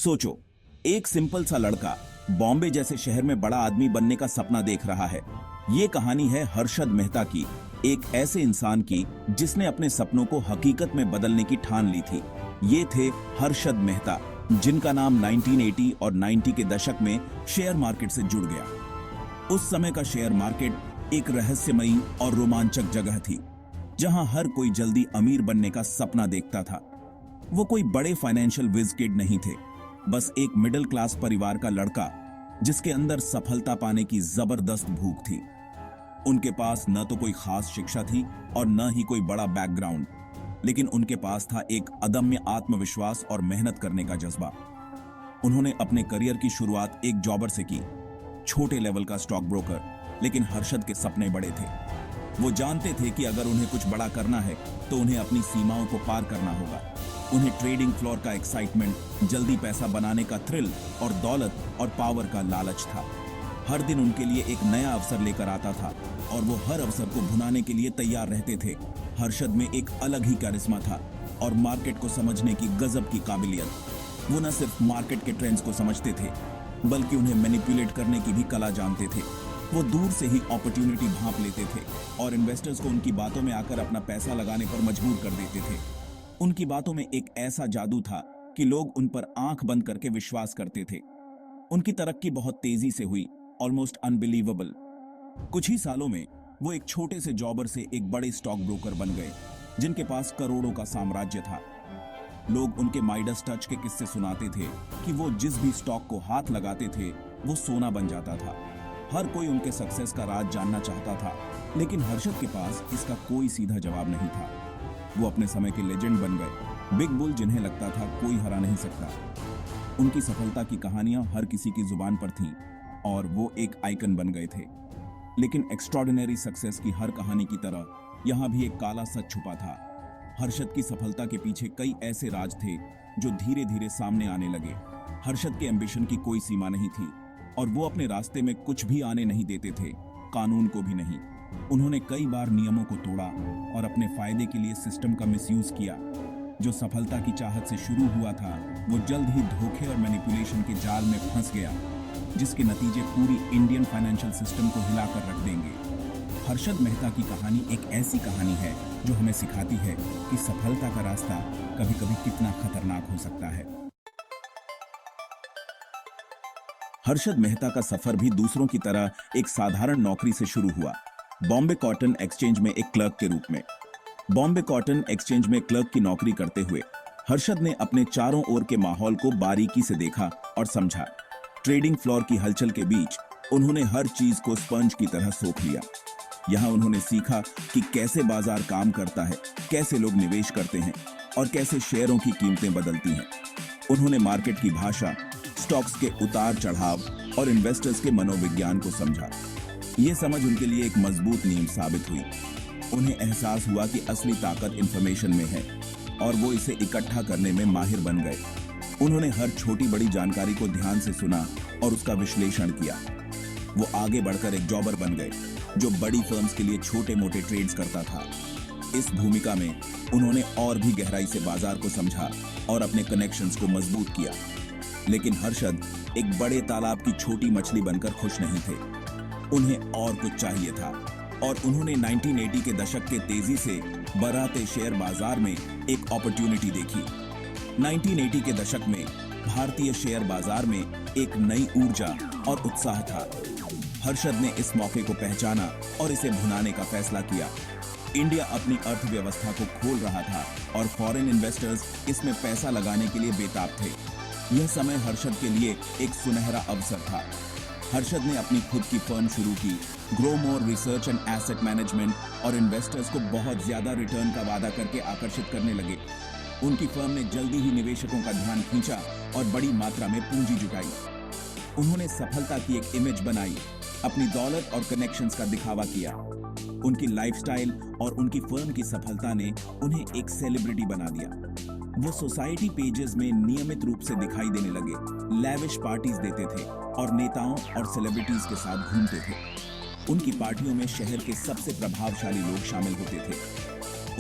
सोचो, एक सिंपल सा लड़का बॉम्बे जैसे शहर में बड़ा आदमी बनने का सपना देख रहा है। ये कहानी है हर्षद मेहता की, एक ऐसे इंसान की जिसने अपने सपनों को हकीकत में बदलने की ठान ली थी। ये थे हर्षद मेहता, जिनका नाम 1980 और 90 के दशक में शेयर मार्केट से जुड़ गया। उस समय का शेयर मार्केट एक रहस्यमयी और रोमांचक जगह थी, जहां हर कोई जल्दी अमीर बनने का सपना देखता था। वो कोई बड़े फाइनेंशियल विज किड नहीं थे, बस एक मिडिल क्लास परिवार का लड़का जिसके अंदर सफलता पाने की जबरदस्त भूख थी। उनके पास न तो कोई खास शिक्षा थी और न ही कोई बड़ा बैकग्राउंड, लेकिन उनके पास था एक अदम्य आत्मविश्वास और मेहनत करने का जज्बा। उन्होंने अपने करियर की शुरुआत एक जॉबर से की, छोटे लेवल का स्टॉक ब्रोकर। लेकिन हर्षद के सपने बड़े थे। वो जानते थे कि अगर उन्हें कुछ बड़ा करना है तो उन्हें अपनी सीमाओं को पार करना होगा। उन्हें ट्रेडिंग फ्लोर का एक्साइटमेंट, जल्दी पैसा बनाने का थ्रिल और दौलत और पावर का लालच था। हर दिन उनके लिए एक नया अवसर लेकर आता था और वो हर अवसर को भुनाने के लिए तैयार रहते थे। हर्षद में एक अलग ही कैरिस्मा था और मार्केट को समझने की गजब की काबिलियत। वो न सिर्फ मार्केट के ट्रेंड्स को समझते थे, बल्कि उन्हें मैनिपुलेट करने की भी कला जानते थे। वो दूर से ही अपॉर्चुनिटी भांप लेते थे और इन्वेस्टर्स को उनकी बातों में आकर अपना पैसा लगाने पर मजबूर कर देते थे। उनकी बातों में एक ऐसा जादू था कि लोग उन पर आंख बंद करके विश्वास करते थे। उनकी तरक्की बहुत तेजी से हुई, ऑलमोस्ट अनबिलीवेबल। कुछ ही सालों में वो एक छोटे से जॉबर से एक बड़े स्टॉक ब्रोकर बन गए, जिनके पास करोड़ों का साम्राज्य था। लोग उनके माइडस टच के किस्से सुनाते थे कि वो जिस भी स्टॉक को हाथ लगाते थे वो सोना बन जाता था। हर कोई उनके सक्सेस का राज जानना चाहता था, लेकिन हर्षद के पास इसका कोई सीधा जवाब नहीं था। वो अपने समय के लेजेंड बन गए, बिग बुल जिन्हें लगता था कोई हरा नहीं सकता। उनकी सफलता की कहानियां हर किसी की जुबान पर थीं और वो एक आइकन बन गए थे। लेकिन एक्स्ट्रॉर्डिनरी सक्सेस की हर कहानी की तरह यहाँ भी एक काला सच छुपा था। हर्षद की सफलता के पीछे कई ऐसे राज थे जो धीरे धीरे सामने आने लगे। हर्षद के एम्बिशन की कोई सीमा नहीं थी और वो अपने रास्ते में कुछ भी आने नहीं देते थे, कानून को भी नहीं। उन्होंने कई बार नियमों को तोड़ा और अपने फायदे के लिए सिस्टम का मिसयूज किया। जो सफलता की चाहत से शुरू हुआ था वो जल्द ही धोखे और मैनिपुलेशन के जाल में फंस गया, जिसके नतीजे पूरी इंडियन फाइनेंशियल सिस्टम को हिलाकर रख देंगे। हर्षद मेहता की कहानी एक ऐसी कहानी है जो हमें सिखाती है कि सफलता का रास्ता कभी-कभी कितना खतरनाक हो सकता है। हर्षद मेहता का सफर भी दूसरों की तरह एक साधारण नौकरी से शुरू हुआ, बॉम्बे कॉटन एक्सचेंज में एक क्लर्क के रूप में। बॉम्बे कॉटन एक्सचेंज में क्लर्क की नौकरी करते हुए हर्षद ने अपने चारों ओर के माहौल को बारीकी से देखा और समझा। ट्रेडिंग फ्लोर की हलचल के बीच उन्होंने हर चीज को स्पंज की तरह सोख लिया। यहाँ उन्होंने सीखा कि कैसे बाजार काम करता है, कैसे लोग निवेश करते हैं और कैसे शेयरों की कीमतें बदलती हैं। उन्होंने मार्केट की भाषा, स्टॉक्स के उतार चढ़ाव और इन्वेस्टर्स के मनोविज्ञान को समझा। ये समझ उनके लिए एक मजबूत नींव साबित हुई। उन्हें एहसास हुआ कि असली ताकत इंफॉर्मेशन में है और वो इसे इकट्ठा करने में माहिर बन गए। उन्होंने हर छोटी बड़ी जानकारी को ध्यान से सुना और उसका विश्लेषण किया। वो आगे बढ़कर एक जॉबर बन गए जो बड़ी फर्म्स के लिए छोटे मोटे ट्रेड्स करता था। इस भूमिका में उन्होंने और भी गहराई से बाजार को समझा और अपने कनेक्शंस को मजबूत किया। लेकिन हर्षद एक बड़े तालाब की छोटी मछली बनकर खुश नहीं थे। उन्हें और कुछ चाहिए था और उन्होंने 1980 के दशक के तेजी से बढ़ते शेयर बाजार में एक अपॉर्चुनिटी देखी। 1980 के दशक में भारतीय शेयर बाजार में एक नई ऊर्जा और उत्साह था। हर्षद ने इस मौके को पहचाना और इसे भुनाने का फैसला किया। इंडिया अपनी अर्थव्यवस्था को खोल रहा था और फॉरेन इन्वेस्टर्स इसमें पैसा लगाने के लिए बेताब थे। यह समय हर्षद के लिए एक सुनहरा अवसर था। हर्षद ने अपनी खुद की फर्म शुरू की, grow more research and asset management, और इन्वेस्टर्स को बहुत ज्यादा रिटर्न का वादा करके आकर्षित करने लगे। उनकी फर्म ने जल्दी ही निवेशकों का ध्यान खींचा और बड़ी मात्रा में पूंजी जुटाई। उन्होंने सफलता की एक इमेज बनाई, अपनी दौलत और कनेक्शंस का दिखावा किया। उनकी लाइफस्टाइल और उनकी फर्म की सफलता ने उन्हें एक सेलिब्रिटी बना दिया। वो सोसाइटी पेजेस में नियमित रूप से दिखाई देने लगे, लैविश पार्टीज देते थे और नेताओं और सेलिब्रिटीज के साथ घूमते थे। उनकी पार्टियों में शहर के सबसे प्रभावशाली लोग शामिल होते थे।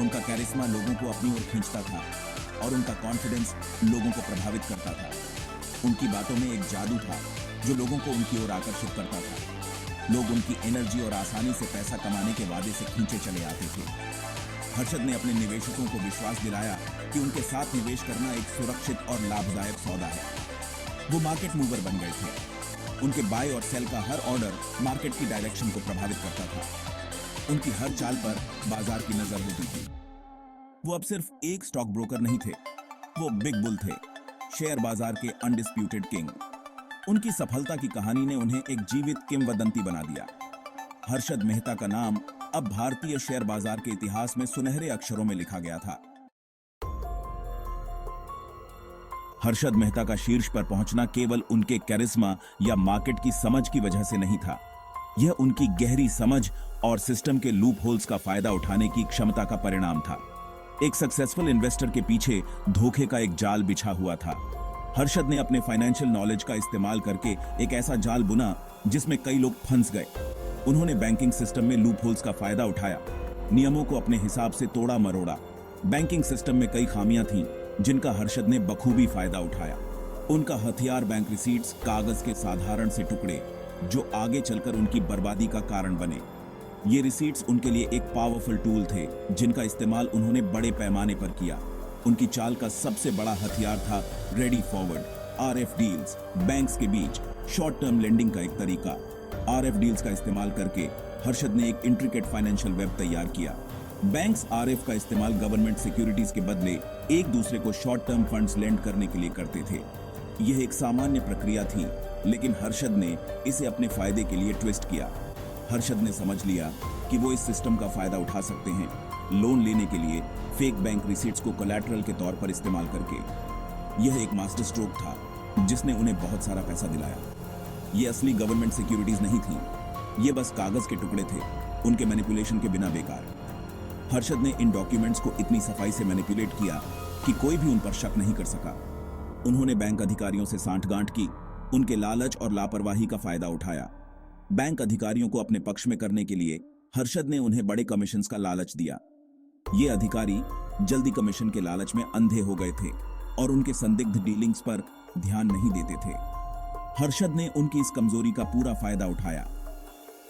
उनका कैरिस्मा लोगों को अपनी ओर खींचता था और उनका कॉन्फिडेंस लोगों को प्रभावित करता था। उनकी बातों में एक जादू था जो लोगों को उनकी ओर आकर्षित करता था। लोग उनकी एनर्जी और आसानी से पैसा कमाने के वादे से खींचे चले आते थे। हर्षद ने अपने निवेशकों को विश्वास दिलाया कि उनके साथ निवेश करना एक सुरक्षित और लाभदायक सौदा है। वो मार्केट मूवर बन गए थे। उनके बाय और सेल का हर ऑर्डर मार्केट की डायरेक्शन को प्रभावित करता था। उनकी हर चाल पर बाजार की नजर होती थी। वो अब सिर्फ एक स्टॉक ब्रोकर नहीं थे, वो बिग बुल थे, शेयर बाजार के अनडिस्प्यूटेड किंग। उनकी सफलता की कहानी ने उन्हें एक जीवित किंवदंती बना दिया। हर्षद मेहता का नाम अब भारतीय शेयर बाजार के इतिहास में सुनहरे अक्षरों में लिखा गया था। हर्षद मेहता का शीर्ष पर पहुंचना केवल उनके कैरिस्मा या मार्केट की समझ की वजह से नहीं था। यह उनकी गहरी समझ और सिस्टम के लूप होल्स का फायदा उठाने की क्षमता का परिणाम था। एक सक्सेसफुल इन्वेस्टर के पीछे धोखे का एक जाल बिछा हुआ था। हर्षद ने अपने फाइनेंशियल नॉलेज का इस्तेमाल करके एक ऐसा जाल बुना जिसमें कई लोग फंस गए। उन्होंने बैंकिंग सिस्टम में लूप होल्स का फायदा उठाया, नियमों को अपने हिसाब से तोड़ा मरोड़ा। बैंकिंग सिस्टम में कई खामियां थीं जिनका हर्षद ने बखूबी फायदा उठाया। उनका हथियार बैंक रिसीट्स, कागज के साधारण से टुकड़े जो आगे चलकर उनकी बर्बादी का कारण बने। ये रिसीट्स उनके लिए एक पावरफुल टूल थे जिनका इस्तेमाल उन्होंने बड़े पैमाने पर किया। उनकी चाल का सबसे बड़ा हथियार था ready forward, RF deals, banks के बीच शॉर्ट टर्म लेंडिंग का एक तरीका। आरएफ डील्स का इस्तेमाल करके हर्षद ने एक इंट्रिकेट फाइनेंशियल वेब तैयार किया। बैंक्स आरएफ का इस्तेमाल गवर्नमेंट सिक्योरिटीज के बदले एक दूसरे को शॉर्ट टर्म फंड्स लेंड करने के लिए करते थे। यह एक सामान्य प्रक्रिया थी, लेकिन हर्षद ने इसे अपने फायदे के लिए ट्विस्ट किया। हर्षद ने समझ लिया कि वो इस सिस्टम का फायदा उठा सकते हैं, लोन लेने के लिए फेक बैंक रिसीट्स को कोलैटरल के तौर पर इस्तेमाल करके। यह एक मास्टर स्ट्रोक था जिसने उन्हें बहुत सारा पैसा दिलाया। ये असली गवर्नमेंट सिक्योरिटीज नहीं थी, ये बस कागज के टुकड़े थे, उनके मैनिपुलेशन के बिना बेकार। हर्षद ने इन डॉक्यूमेंट्स को इतनी सफाई से मैनिपुलेट किया कि कोई भी उन पर शक नहीं कर सका। उन्होंने बैंक अधिकारियों से सांठगांठ की, उनके लालच और लापरवाही का फायदा उठाया। बैंक अधिकारियों को अपने पक्ष में करने के लिए हर्षद ने उन्हें बड़े कमीशंस का लालच दिया। ये अधिकारी जल्दी कमीशन के लालच में अंधे हो गए थे और उनके संदिग्ध डीलिंग्स पर ध्यान नहीं देते थे। हर्षद ने उनकी इस कमजोरी का पूरा फायदा उठाया।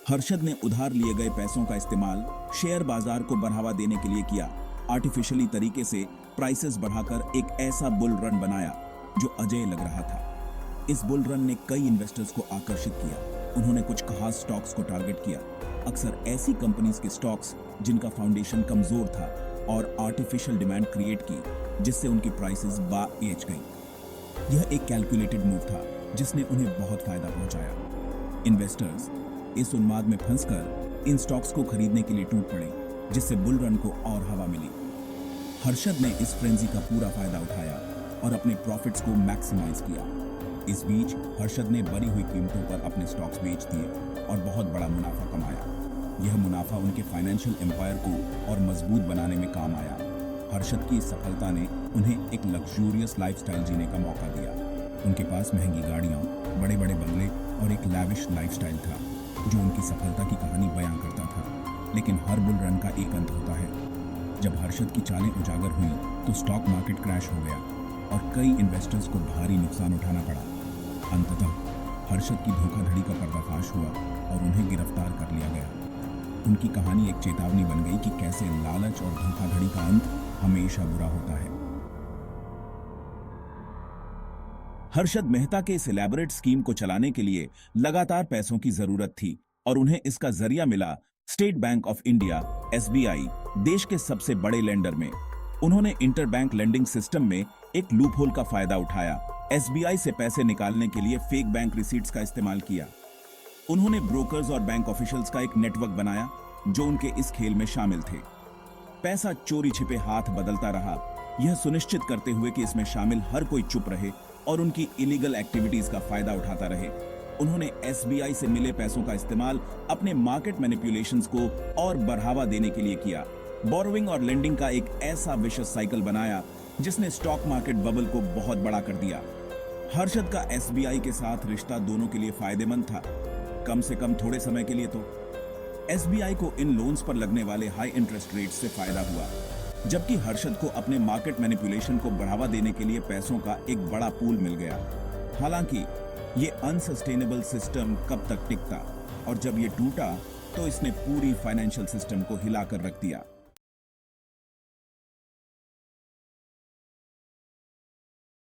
हर्षद ने उधार लिए गए पैसों का इस्तेमाल शेयर बाजार को बढ़ावा देने के लिए किया। आर्टिफिशियली तरीके से प्राइसेस बढ़ाकर एक ऐसा बुल रन बनाया जो अजय लग रहा था। इस बुल रन ने कई इन्वेस्टर्स को आकर्षित किया। उन्होंने कुछ खास स्टॉक्स को टारगेट किया, अक्सर ऐसी कंपनीज के स्टॉक्स जिनका फाउंडेशन कमजोर था, और आर्टिफिशियल डिमांड क्रिएट की जिससे उनकी प्राइसेस बाएज गई। यह एक कैलकुलेटेड मूव था जिसने उन्हें बहुत फायदा पहुंचाया। इन्वेस्टर्स इस उन्माद में फंसकर इन स्टॉक्स को खरीदने के लिए टूट पड़े, जिससे बुल रन को और हवा मिली। हर्षद ने इस फ्रेंजी का पूरा फायदा उठाया और अपने प्रॉफिट्स को मैक्सिमाइज किया। इस बीच हर्षद ने बढ़ी हुई कीमतों पर अपने स्टॉक्स बेच दिए और बहुत बड़ा मुनाफा कमाया। यह मुनाफा उनके फाइनेंशियल एम्पायर को और मजबूत बनाने में काम आया। हर्षद की इस सफलता ने उन्हें एक लग्जूरियस लाइफस्टाइल जीने का मौका दिया। उनके पास महंगी गाड़ियां, बड़े बड़े बंगले और एक लैविश लाइफस्टाइल था जो उनकी सफलता की कहानी बयां करता था। लेकिन हर बुल रन का एक अंत होता है। जब हर्षद की चालें उजागर हुई तो स्टॉक मार्केट क्रैश हो गया और कई इन्वेस्टर्स को भारी नुकसान उठाना पड़ा। अंततः हर्षद की धोखाधड़ी का पर्दाफाश हुआ और उन्हें गिरफ्तार कर लिया गया। उनकी कहानी एक चेतावनी बन गई कि कैसे लालच और धोखाधड़ी का अंत हमेशा बुरा होता है। हर्षद मेहता के इस इलैबोरेट स्कीम को चलाने के लिए लगातार पैसों की जरूरत थी और उन्हें इसका जरिया मिला state bank of India (SBI), देश के सबसे बड़े लेंडर में। उन्होंने इंटरबैंक लेंडिंग सिस्टम में एक लूपहोल का फायदा उठाया। SBI से पैसे निकालने के लिए फेक बैंक रिसीट्स का इस्तेमाल किया। उन्होंने ब्रोकर्स और बैंक ऑफिशियल्स का एक नेटवर्क बनाया जो उनके इस खेल में शामिल थे। पैसा चोरी छिपे हाथ बदलता रहा, यह सुनिश्चित करते हुए कि इसमें शामिल हर कोई चुप रहे और उनकी इलीगल एक्टिविटीज का फायदा उठाता रहे। उन्होंने SBI से मिले पैसों का इस्तेमाल अपने मार्केट मैनिपुलेशंस को और बढ़ावा देने के लिए किया। बोरोइंग और लेंडिंग का एक ऐसा विशेष साइकिल बनाया जिसने स्टॉक मार्केट बबल को बहुत बड़ा कर दिया। हर्षद का SBI के साथ रिश्ता दोनों के लिए फायदेमंद था, कम से कम थोड़े समय के लिए तो। SBI को इन लोन्स पर लगने वाले हाई इंटरेस्ट रेट से फायदा हुआ, जबकि हर्षद को अपने मार्केट मैनिपुलेशन को बढ़ावा देने के लिए पैसों का एक बड़ा पूल मिल गया। हालांकि ये अनसस्टेनेबल सिस्टम कब तक टिकता, और जब ये टूटा तो इसने पूरी फाइनेंशियल सिस्टम को हिलाकर रख दिया।